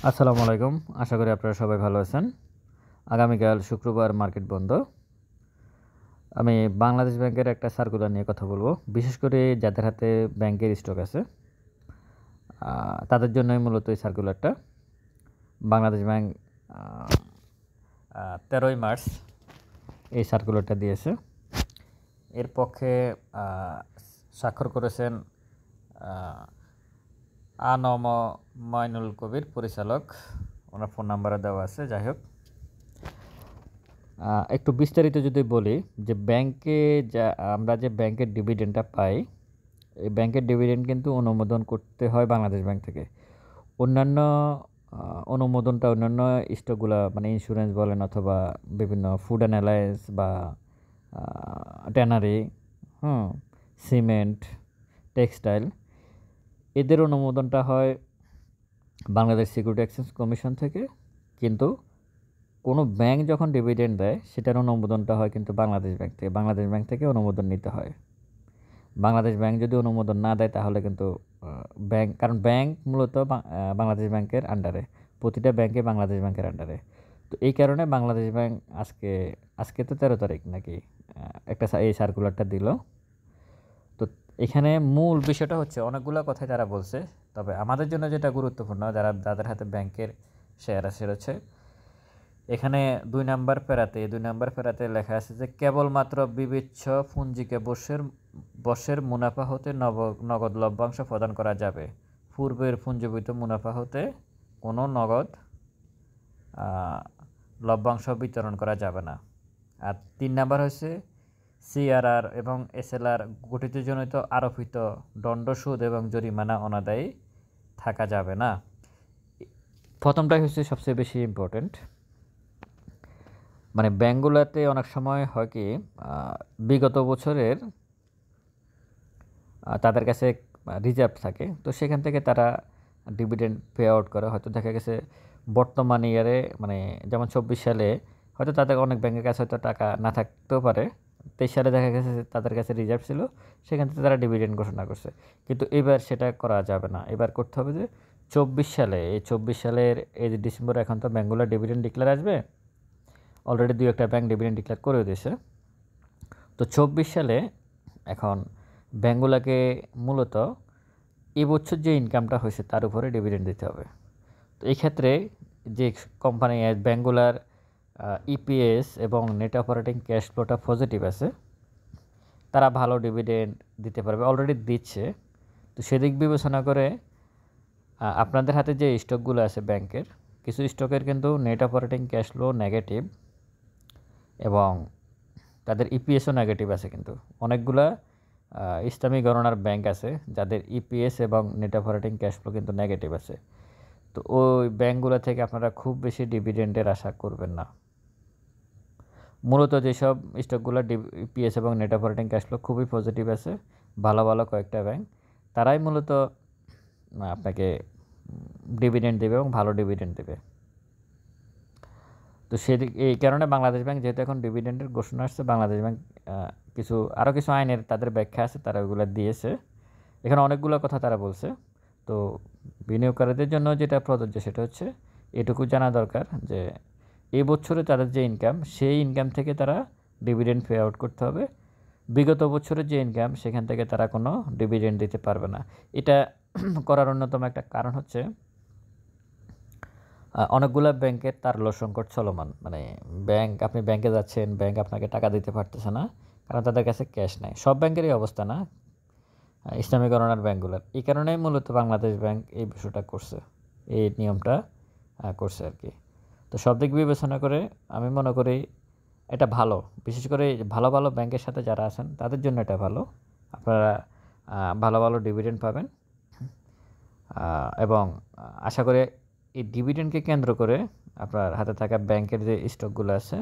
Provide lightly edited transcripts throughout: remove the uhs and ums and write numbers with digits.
আসসালামু আলাইকুম। আশা করি আপনারা সবাই ভালো আছেন। আগামীকাল শুক্রবার মার্কেট বন্ধ। আমি বাংলাদেশ ব্যাংকের একটা সার্কুলার নিয়ে কথা বলব। বিশেষ করে যাদের হাতে ব্যাংকের স্টক আছে, তাদের জন্যই মূলত এই সার্কুলারটা। বাংলাদেশ ব্যাংক আ আ ১৩ই মার্চ এই সার্কুলারটা দিয়েছে। এর পক্ষে আ স্বাক্ষর করেছেন আ আ.ন.ম মঈনুল কবির পরিচালক। ওনার ফোন নাম্বারও দেওয়া আছে। যাই হোক, একটু বিস্তারিত যদি বলি যে আমরা যে ব্যাংকের ডিভিডেন্ডটা পাই, এই ব্যাংকের ডিভিডেন্ড কিন্তু অনুমোদন করতে হয় বাংলাদেশ ব্যাংক থেকে। অন্যান্য আ অনুমোদনটা অন্যান্য স্টকগুলা মানে ইন্স্যুরেন্স বলেন অথবা বিভিন্ন ফুড অ্যান্ড অ্যালায়েন্স বা আ ট্যানারি, হুম? সিমেন্ট, টেক্সটাইল এদের অনুমোদনটা হয় বাংলাদেশ সিকিউরিটি এক্সচেঞ্জ কমিশন থেকে। কিন্তু কোনো ব্যাংক যখন ডিভিডেন্ড দেয় সেটার অনুমোদনটা হয় কিন্তু বাংলাদেশ ব্যাংক থেকে। বাংলাদেশ ব্যাংক থেকে অনুমোদন নিতে হয়। বাংলাদেশ ব্যাংক যদি অনুমোদন না দেয় তাহলে কিন্তু কারণ ব্যাংক মূলত বাংলাদেশ ব্যাংকের আন্ডারে। প্রতিটা ব্যাংকই বাংলাদেশ ব্যাংকের আন্ডারে। তো এই কারণে বাংলাদেশ ব্যাংক আজকে তো ১৩ তারিখ নাকি? এই সার্কুলারটা দিল। তো এখানে মূল বিষয়টা হচ্ছে অনেকগুলা কথাই তারা বলছে। তবে আমাদের জন্য যেটা গুরুত্বপূর্ণ যাদের হাতে ব্যাংকের শেয়ার আছে সেটা হচ্ছে এখানে ২ নাম্বার প্যারাতে লেখা আছে যে কেবলমাত্র বিবেচ্য পুঞ্জিকে বর্ষের মুনাফা হতে নগদ লভ্যাংশ প্রদান করা যাবে। পূর্বের পুঞ্জীভূত মুনাফা হতে কোনো নগদ আ লভ্যাংশ বিতরণ করা যাবে না। আর ৩ নাম্বার হচ্ছে সিআরআর এবং এসএলআর গঠিতজনিত আরোপিত দণ্ড, সুদ এবং জরিমানা অনাদায়ী থাকা যাবে না। প্রথমটাই হচ্ছে সবচেয়ে বেশি ইম্পর্টেন্ট। মানে ব্যাংকগুলাতে অনেক সময় হয় কি বিগত বছরের তাদের কাছে রিজার্ভ থাকে। তো সেখান থেকে তারা ডিভিডেন্ড পে আউট করে। হয়তো দেখা গেছে বর্তমান ইয়ারে মানে যেমন ২৪ সালে হয়তো তাদের অনেক ব্যাংকের কাছে হয়তো টাকা না থাকতেও পারে। ২৩ সালে দেখা গেছে যে তাদের কাছে রিজার্ভ ছিল। সেখান থেকে তারা ডিভিডেন্ড ঘোষণা করছে। কিন্তু এবার সেটা করা যাবে না। এবার করতে হবে যে ২৪ সালের এই যে ডিসেম্বরে এখন তো ব্যাংকগুলোর ডিভিডেন্ড ডিক্লেয়ার আসবে। অলরেডি ২-১টা ব্যাংক ডিভিডেন্ড ডিক্লেয়ার করেও দিয়েছে। তো ২৪ সালে এখন ব্যাংকগুলোকে মূলত এবছর যে ইনকামটা হয়েছে তার উপরে ডিভিডেন্ড দিতে হবে। তো এই ক্ষেত্রে যে ব্যাংকগুলার ইপিএস এবং নেট অপারেটিং ক্যাশ ফ্লোটা পজিটিভ আছে, তারা ভালো ডিভিডেন্ড দিতে পারবে। অলরেডি দিচ্ছে। তো সেদিক বিবেচনা করে আপনাদের হাতে যে স্টকগুলো আছে ব্যাংকের, কিছু স্টকের কিন্তু net operating cash flow negative এবং তাদের ইপিএসও নেগেটিভ আছে কিন্তু। অনেকগুলা ইসলামী গণনার ব্যাংক আছে যাদের ইপিএস এবং নেট অপারেটিং ক্যাশ ফ্লো কিন্তু নেগেটিভ আছে। তো ওই ব্যাংকগুলো থেকে আপনারা খুব বেশি ডিভিডেন্ডের আশা করবেন না। মূলত যেসব স্টকগুলো ইপিএস এবং নেট অপারেটিং ক্যাশ ফ্লো খুবই পজিটিভ আছে, ভালো কয়েকটা ব্যাংক, তারাই মূলত আপনাকে ডিভিডেন্ড দেবে এবং ভালো ডিভিডেন্ড দেবে। তো এই কারণে বাংলাদেশ ব্যাংক যেহেতু এখন ডিভিডেন্ডের ঘোষণা আসছে, বাংলাদেশ ব্যাংক আরও কিছু আইনের তাদের ব্যাখ্যা আছে, তারা ওইগুলো দিয়েছে। এখানে অনেকগুলো কথা তারা বলছে। তো বিনিয়োগকারীদের জন্য যেটা প্রযোজ্য সেটা হচ্ছে এটুকু জানা দরকার যে এই বছরে তাদের যে ইনকাম, সেই ইনকাম থেকে তারা ডিভিডেন্ড পে আউট করতে হবে। বিগত বছরের যে ইনকাম সেখান থেকে তারা কোনো ডিভিডেন্ড দিতে পারবে না। এটা করার অন্যতম একটা কারণ হচ্ছে অনেকগুলা ব্যাংকের তারল্য সংকট চলমান। মানে আপনি ব্যাংকে যাচ্ছেন, ব্যাংক আপনাকে টাকা দিতে পারতেছে না, কারণ তাদের কাছে ক্যাশ নাই। সব ব্যাংকেরই অবস্থা না, ইসলামী গণনার ব্যাংকগুলোর। এই কারণেই মূলত বাংলাদেশ ব্যাংক এই বিষয়টা করছে, এই নিয়মটা করছে আর কি। তো সব দিক বিবেচনা করে আমি মনে করি এটা ভালো। বিশেষ করে ভালো ব্যাংকের সাথে যারা আছেন তাদের জন্য এটা ভালো। আপনারা ভালো ডিভিডেন্ড পাবেন এবং আশা করি এই ডিভিডেন্ডকে কেন্দ্র করে আপনার হাতে থাকা ব্যাংকের যে স্টকগুলো আছে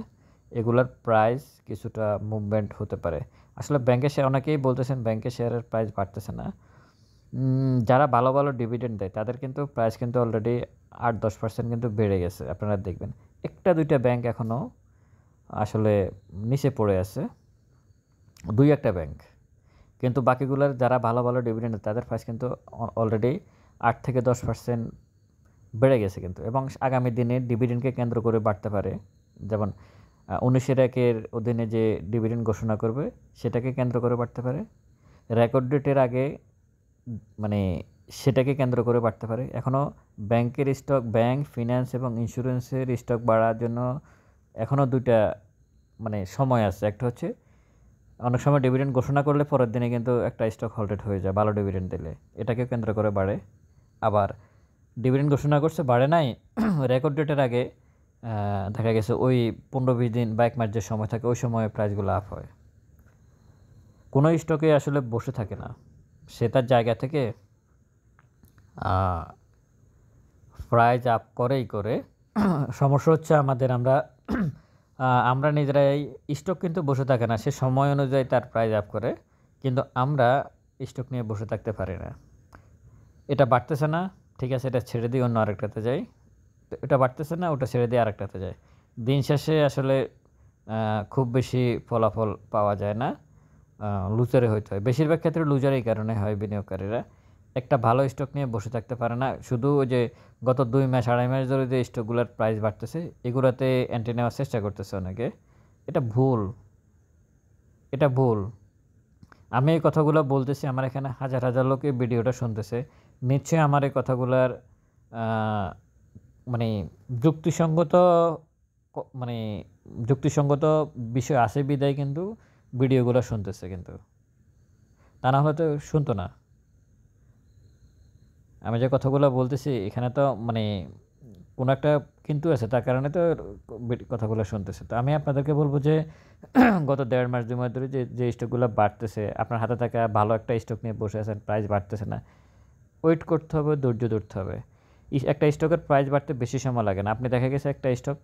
এগুলার প্রাইস কিছুটা মুভমেন্ট হতে পারে। আসলে ব্যাংকের শেয়ার অনেকেই বলতেছেন ব্যাংকের শেয়ারের প্রাইস বাড়তেছে না। যারা ভালো ডিভিডেন্ড দেয় তাদের কিন্তু প্রাইস কিন্তু অলরেডি ৮-১০% কিন্তু বেড়ে গেছে। আপনারা দেখবেন ১টা-২টা ব্যাংক এখনও আসলে নিচে পড়ে আছে, ২-১টা ব্যাংক। কিন্তু বাকিগুলার যারা ভালো ডিভিডেন্ড দেয় তাদের প্রাইস কিন্তু অলরেডি ৮-১০% বেড়ে গেছে কিন্তু, এবং আগামী দিনে ডিভিডেন্ডকে কেন্দ্র করে বাড়তে পারে। যেমন 19-এর অধীনে যে ডিভিডেন্ড ঘোষণা করবে সেটাকে কেন্দ্র করে বাড়তে পারে, রেকর্ড ডেটের আগে মানে সেটাকে কেন্দ্র করে বাড়তে পারে। এখনও ব্যাংকের স্টক, ব্যাংক, ফিন্যান্স এবং ইন্স্যুরেন্সের স্টক বাড়ার জন্য এখনও 2টা মানে সময় আছে। একটা হচ্ছে অনেক সময় ডিভিডেন্ড ঘোষণা করলে পরের দিনে কিন্তু একটা স্টক হল্টেড হয়ে যায় ভালো ডিভিডেন্ড দিলে, এটাকে কেন্দ্র করে বাড়ে। আবার ডিভিডেন্ড ঘোষণা করছে বাড়ে নাই, রেকর্ড ডেটের আগে দেখা গেছে ওই 15-20 দিন বা 1 মাস যে সময় থাকে ওই সময়ে প্রাইসগুলো আপ হয়। কোনো স্টকে আসলে বসে থাকে না, সে তার জায়গা থেকে প্রাইস আপ করেই করে। সমস্যা হচ্ছে আমাদের, আমরা নিজেরাই, স্টক কিন্তু বসে থাকে না, সে সময় অনুযায়ী তার প্রাইস আপ করে, কিন্তু আমরা স্টক নিয়ে বসে থাকতে পারি না। এটা বাড়তেছে না, ঠিক আছে, এটা ছেড়ে দিয়ে অন্য আরেকটাতে যাই, এটা বাড়তেছে না, ওটা ছেড়ে দিয়ে আরেকটাতে যায়। দিন শেষে আসলে খুব বেশি ফলাফল পাওয়া যায় না, লুজারে হইতে হয়। বেশিরভাগ ক্ষেত্রে লুজার এই কারণে হয়, বিনিয়োগকারীরা একটা ভালো স্টক নিয়ে বসে থাকতে পারে না। শুধু ওই যে গত 2 মাস 2.5 মাস ধরে যে স্টকগুলোর প্রাইস বাড়তেছে এগুলোতে এন্ট্রি নেওয়ার চেষ্টা করতেছে অনেকে। এটা ভুল, এটা ভুল। আমি এই কথাগুলো বলতেছি, আমার এখানে হাজার হাজার লোক এই ভিডিওটা শুনতেছে, নিশ্চয়ই আমার এই কথাগুলার মানে যুক্তিসঙ্গত মানে যুক্তিসঙ্গত বিষয় আছে বিদায় কিন্তু ভিডিওগুলো শুনতেছে, কিন্তু তা না হলে তো শুনতো না। আমি যে কথাগুলো বলতেছি এখানে তো মানে কোনো একটা কিন্তু আছে, তার কারণে তো কথাগুলো শুনতেছে। তো আমি আপনাদেরকে বলবো যে গত 1.5 মাস 2 মাস ধরে যে স্টকগুলো বাড়তেছে, আপনার হাতে থাকা ভালো একটা স্টক নিয়ে বসে আছেন, প্রাইস বাড়তেছে না, ওয়েট করতে হবে, ধৈর্য ধরতে হবে। একটা স্টকের প্রাইস বাড়তে বেশি সময় লাগে না। আপনি দেখা গেছে একটা স্টক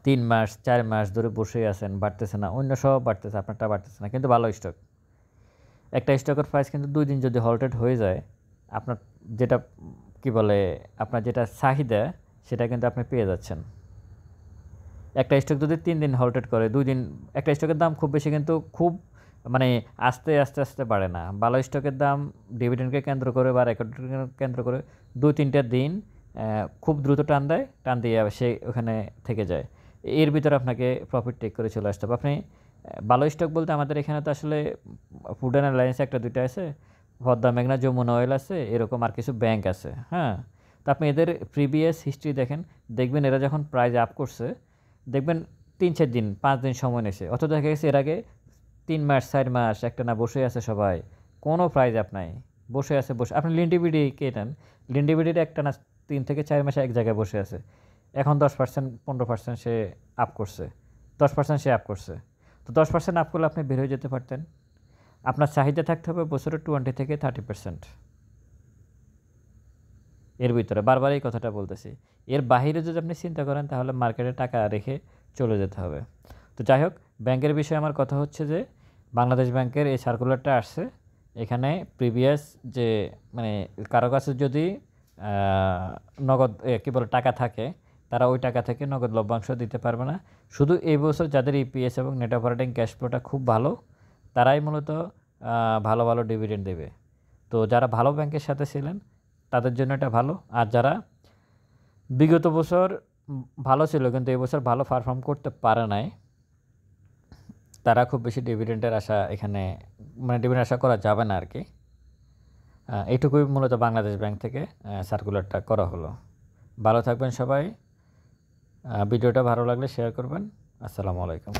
3 মাস 4 মাস ধরে বসে আছেন, বাড়তেছে না, অন্য সব বাড়তেছে, আপনারটা বাড়তেছে না, কিন্তু ভালো স্টক। একটা স্টকের প্রাইস কিন্তু 2 দিন যদি হল্টেড হয়ে যায়, আপনার যেটা কি বলে, আপনার যেটা চাহিদা সেটা কিন্তু আপনি পেয়ে যাচ্ছেন। একটা স্টক যদি 3 দিন হল্টেড করে, 2 দিন, একটা স্টকের দাম খুব বেশি কিন্তু খুব মানে আস্তে আস্তে আস্তে বাড়ে না। ভালো স্টকের দাম ডিভিডেন্ডকে কেন্দ্র করে বা রেকর্ডকে কেন্দ্র করে 2-3টা দিন খুব দ্রুত টান দেয়, টান দিয়ে সে ওখানে থেকে যায়। এর ভিতরে আপনাকে প্রফিট টেক করে চলে আসতে হবে। আপনি ভালো স্টক বলতে আমাদের এখানে তো আসলে ফুড অ্যান্ড অ্যালায়েন্স 1-2টা আছে, পদ্মা মেঘনা যমুনা অয়েল আছে, এরকম আর কিছু ব্যাংক আছে। হ্যাঁ, তো আপনি এদের প্রিভিয়াস হিস্ট্রি দেখেন, দেখবেন এরা যখন প্রাইস আপ করছে দেখবেন 3-4 দিন 5 দিন সময় নিয়েছে, অথচ দেখা গেছে এর আগে 3 মাস 4 মাস একটা না বসে আছে সবাই, কোনো প্রাইস আপ নাই, বসে আছে। আপনি লিন্ডিবিডি কে নেন, লিন্ডিবিডির একটা না 3 থেকে 4 মাসে এক জায়গায় বসে আছে, এখন 10% 15% সে আপ করছে, 10% সে আপ করছে। তো 10% আপ করলে আপনি বের হয়ে যেতে পারতেন। আপনার চাহিদা থাকতে হবে বছরে 20 থেকে 30%, এর ভিতরে বারবার এই কথাটা বলতেছি। এর বাহিরে যদি আপনি চিন্তা করেন তাহলে মার্কেটে টাকা রেখে চলে যেতে হবে। তো যাই হোক, ব্যাংকের বিষয়ে আমার কথা হচ্ছে যে বাংলাদেশ ব্যাংকের এই সার্কুলারটা আসছে, এখানে প্রিভিয়াস যে মানে কারো কাছে যদি নগদ কী বলে টাকা থাকে, তারা ওই টাকা থেকে নগদ লভ্যাংশ দিতে পারবে না। শুধু এই বছর যাদের ইপিএস এবং নেট অপারেটিং ক্যাশ ফ্লোটা খুব ভালো, তারাই মূলত ভালো ভালো ডিভিডেন্ড দেবে। তো যারা ভালো ব্যাংকের সাথে ছিলেন তাদের জন্য এটা ভালো। আর যারা বিগত বছর ভালো ছিল কিন্তু এই বছর ভালো পারফর্ম করতে পারে নাই, তারা খুব বেশি ডিভিডেন্ডের আশা এখানে মানে ডিভিডেন্ড আশা করা যাবে না আর কি। এইটুকুই মূলত বাংলাদেশ ব্যাংক থেকে সার্কুলারটা করা হলো। ভালো থাকবেন সবাই, ভিডিওটা ভালো লাগলে শেয়ার করবেন। আসসালামু আলাইকুম।